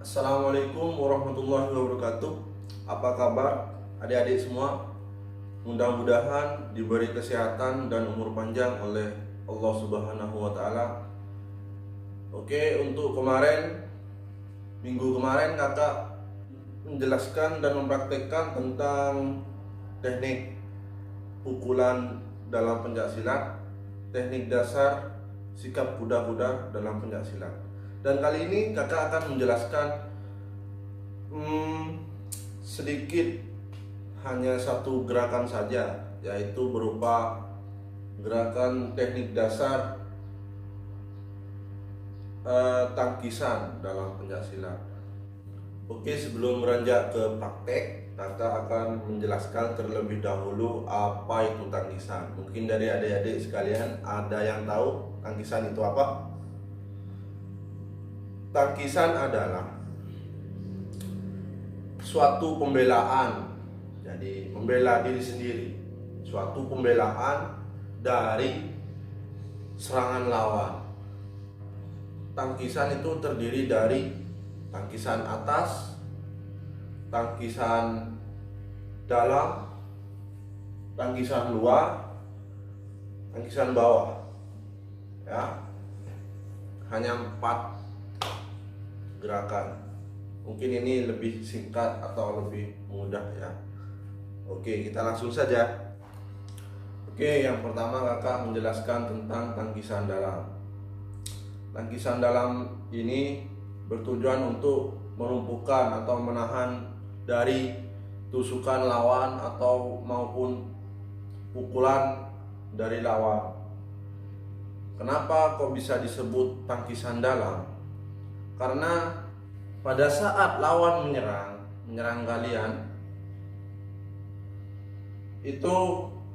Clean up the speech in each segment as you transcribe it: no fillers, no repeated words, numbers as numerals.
Assalamualaikum warahmatullahi wabarakatuh. Apa kabar adik-adik semua? Mudah-mudahan diberi kesehatan dan umur panjang oleh Allah Subhanahu wa taala. Oke, untuk minggu kemarin kakak menjelaskan dan mempraktekkan tentang teknik pukulan dalam pencaksilat, teknik dasar sikap kuda-kuda dalam pencaksilat. Dan kali ini kakak akan menjelaskan sedikit, hanya satu gerakan saja, yaitu berupa gerakan teknik dasar tangkisan dalam pencaksilat. Oke, sebelum beranjak ke praktek, kakak akan menjelaskan terlebih dahulu apa itu tangkisan. Mungkin dari adik-adik sekalian ada yang tahu tangkisan itu apa? Tangkisan adalah suatu pembelaan, jadi membela diri sendiri, suatu pembelaan dari serangan lawan. Tangkisan itu terdiri dari tangkisan atas, tangkisan dalam, tangkisan luar, tangkisan bawah. Ya, hanya 4 gerakan. Mungkin ini lebih singkat atau lebih mudah ya. Oke, kita langsung saja. Oke, yang pertama kakak menjelaskan tentang tangkisan dalam. Tangkisan dalam ini bertujuan untuk melumpuhkan atau menahan dari tusukan lawan atau maupun pukulan dari lawan. Kenapa kok bisa disebut tangkisan dalam? Karena pada saat lawan menyerang kalian, itu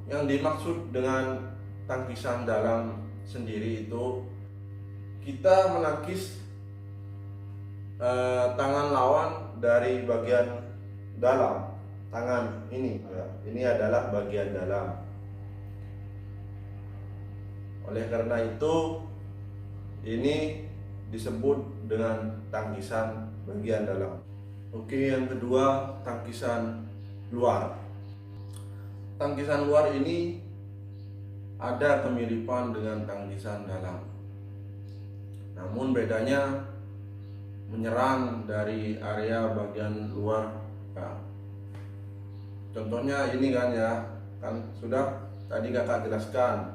yang dimaksud dengan tangkisan dalam sendiri itu kita menangkis tangan lawan dari bagian dalam. Tangan ini adalah bagian dalam. Oleh karena itu ini disebut dengan tangkisan bagian dalam. Oke, yang kedua tangkisan luar. Tangkisan luar ini ada kemiripan dengan tangkisan dalam. Namun bedanya menyerang dari area bagian luar. Nah, contohnya ini kan ya, kan sudah tadi kakak jelaskan.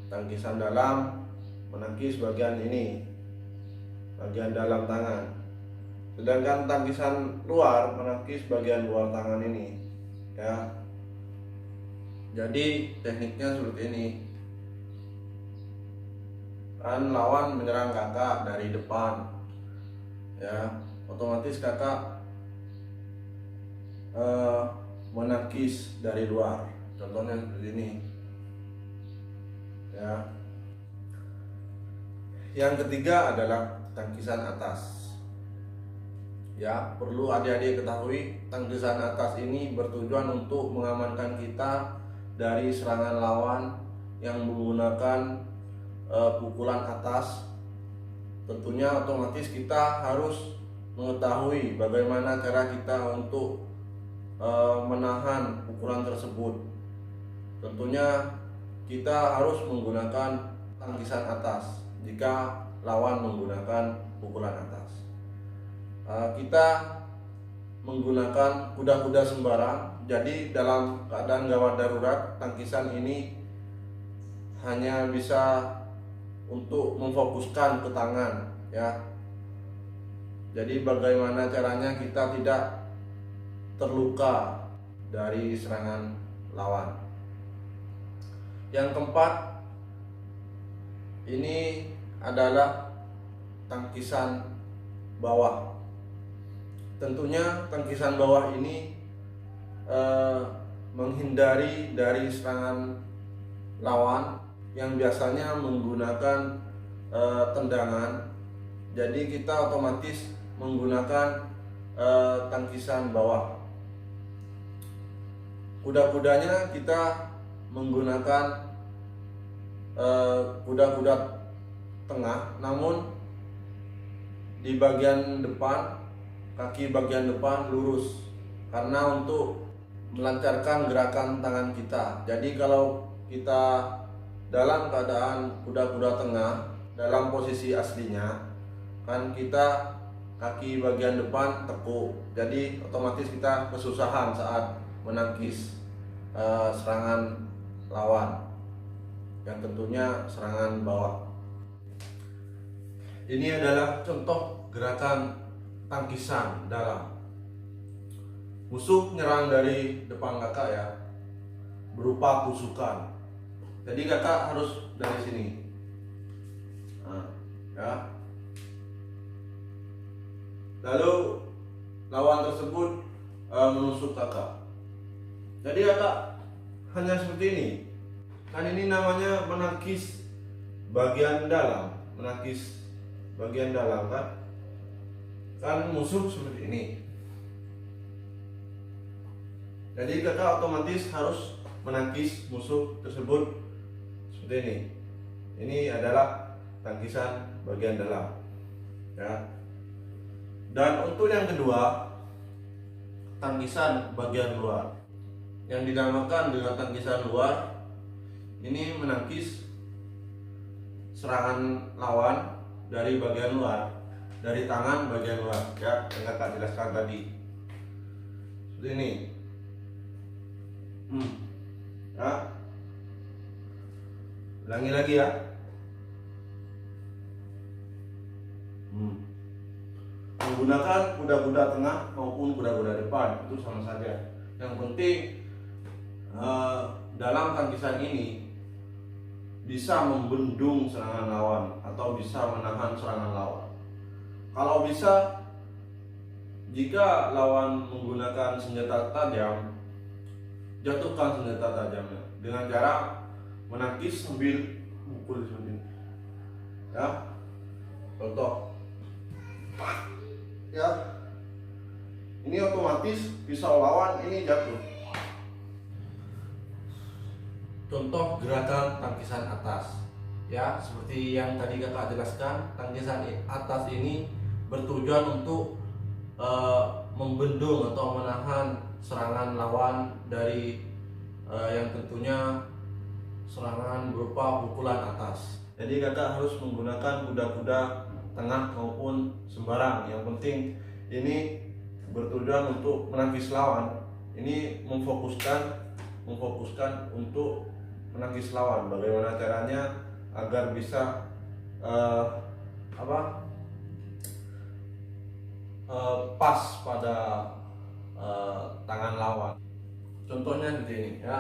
Tangkisan dalam menangkis bagian ini, bagian dalam tangan. Sedangkan tangkisan luar menangkis bagian luar tangan ini. Ya. Jadi tekniknya seperti ini. Kan lawan menyerang kakak dari depan. Ya, otomatis kakak menangkis dari luar. Contohnya seperti ini. Ya. Yang ketiga adalah tangkisan atas. Ya, perlu adik-adik ketahui, tangkisan atas ini bertujuan untuk mengamankan kita dari serangan lawan yang menggunakan pukulan atas. Tentunya otomatis kita harus mengetahui bagaimana cara kita untuk menahan pukulan tersebut. Tentunya kita harus menggunakan tangkisan atas jika lawan menggunakan pukulan atas. Kita menggunakan kuda-kuda sembarang. Jadi dalam keadaan gawat darurat, tangkisan ini hanya bisa untuk memfokuskan ke tangan ya. Jadi bagaimana caranya kita tidak terluka dari serangan lawan. Yang keempat ini adalah tangkisan bawah. Tentunya tangkisan bawah ini menghindari dari serangan lawan yang biasanya menggunakan tendangan. Jadi kita otomatis menggunakan tangkisan bawah. Kuda-kudanya kita menggunakan kuda-kuda tengah, namun di bagian depan kaki bagian depan lurus karena untuk melancarkan gerakan tangan kita. Jadi kalau kita dalam keadaan kuda-kuda tengah dalam posisi aslinya, kan kita kaki bagian depan tekuk, jadi otomatis kita kesusahan saat menangkis serangan lawan, yang tentunya serangan bawah. Ini adalah contoh gerakan tangkisan dalam. Musuh nyerang dari depan kakak ya, berupa tusukan. Jadi kakak harus dari sini, nah, ya. Lalu lawan tersebut menusuk kakak. Jadi kakak hanya seperti ini. Kan ini namanya menangkis bagian dalam, menangkis bagian dalam kan. Kan musuh seperti ini. Jadi kakak otomatis harus menangkis musuh tersebut seperti ini. Ini adalah tangkisan bagian dalam, ya. Dan untuk yang kedua, tangkisan bagian luar, yang dinamakan dengan tangkisan luar, ini menangkis serangan lawan dari bagian luar, dari tangan bagian luar, ya, yang kakak jelaskan tadi. Seperti ini. Ya. Ulangi lagi ya. Menggunakan kuda-kuda tengah maupun kuda-kuda depan itu sama saja. Yang penting dalam tangkisan ini bisa membendung serangan lawan atau bisa menahan serangan lawan. Kalau bisa, jika lawan menggunakan senjata tajam, jatuhkan senjata tajamnya dengan cara menangkis sambil mukul seperti ini. Ya, contoh. Ya, ini otomatis pisau lawan ini jatuh. Contoh gerakan tangkisan atas, ya, seperti yang tadi kakak jelaskan. Tangkisan atas ini bertujuan untuk membendung atau menahan serangan lawan dari yang tentunya serangan berupa pukulan atas. Jadi kakak harus menggunakan kuda-kuda tengah maupun sembarang. Yang penting ini bertujuan untuk menangkis lawan. Ini memfokuskan untuk menangkis lawan. Bagaimana caranya agar bisa pas pada tangan lawan. Contohnya seperti ini, ya.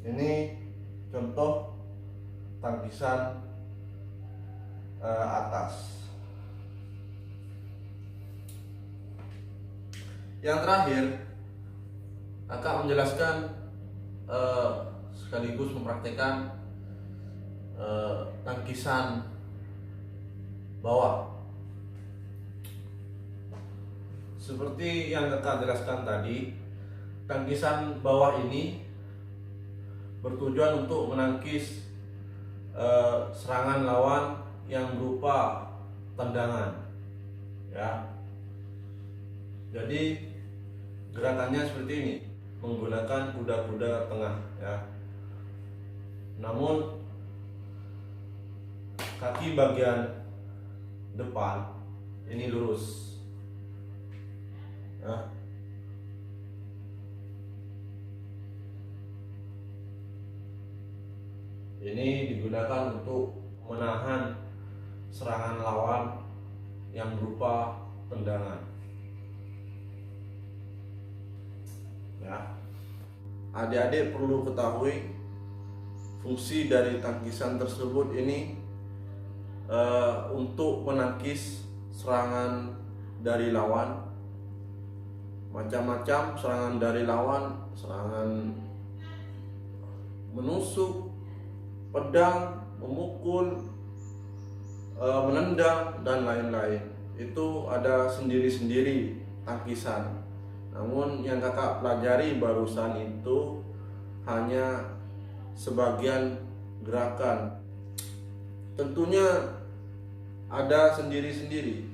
Ini contoh tangkisan atas. Yang terakhir, kakak menjelaskan sekaligus mempraktikkan tangkisan bawah. Seperti yang kakak jelaskan tadi, tangkisan bawah ini bertujuan untuk menangkis serangan lawan yang berupa tendangan, ya. Jadi gerakannya seperti ini, menggunakan kuda-kuda tengah, ya. Namun kaki bagian depan ini lurus, ya. Ini digunakan untuk menahan serangan lawan yang berupa tendangan, ya. Adik-adik perlu ketahui fungsi dari tangkisan tersebut ini untuk menangkis serangan dari lawan. Macam-macam serangan dari lawan, serangan menusuk, pedang, memukul, menendang, dan lain-lain. Itu ada sendiri-sendiri tangkisan. Namun yang kakak pelajari barusan itu hanya sebagian gerakan. tentunya ada sendiri-sendiri.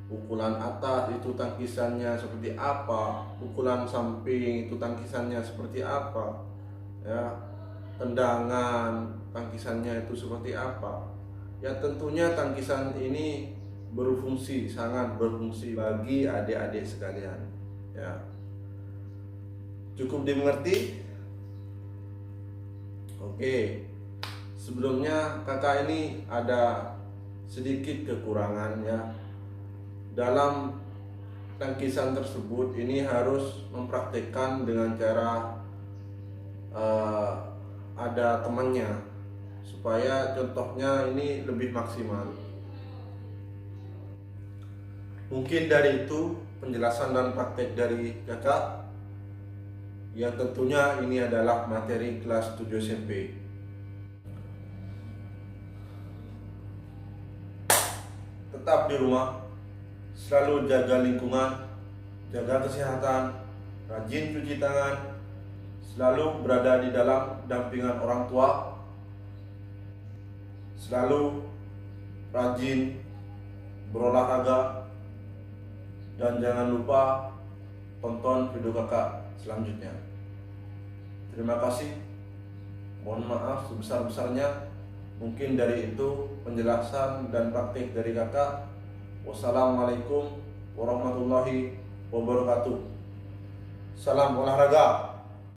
Pukulan atas itu tangkisannya seperti apa, pukulan samping itu tangkisannya seperti apa, ya, tendangan tangkisannya itu seperti apa. Ya tentunya tangkisan ini berfungsi, sangat berfungsi bagi adik-adik sekalian. Ya, cukup dimengerti? Oke. Sebelumnya kakak ini ada sedikit kekurangannya. Dalam tangkisan tersebut ini harus mempraktekkan dengan cara ada temannya, supaya contohnya ini lebih maksimal. Mungkin dari itu penjelasan dan praktek dari kakak, yang tentunya ini adalah materi kelas 7 SMP. Tetap di rumah, selalu jaga lingkungan, jaga kesehatan, rajin cuci tangan, selalu berada di dalam dampingan orang tua, selalu rajin berolahraga, dan jangan lupa tonton video kakak selanjutnya. Terima kasih. Mohon maaf sebesar-besarnya. Mungkin dari itu penjelasan dan praktik dari kakak. Wassalamualaikum warahmatullahi wabarakatuh. Salam olahraga.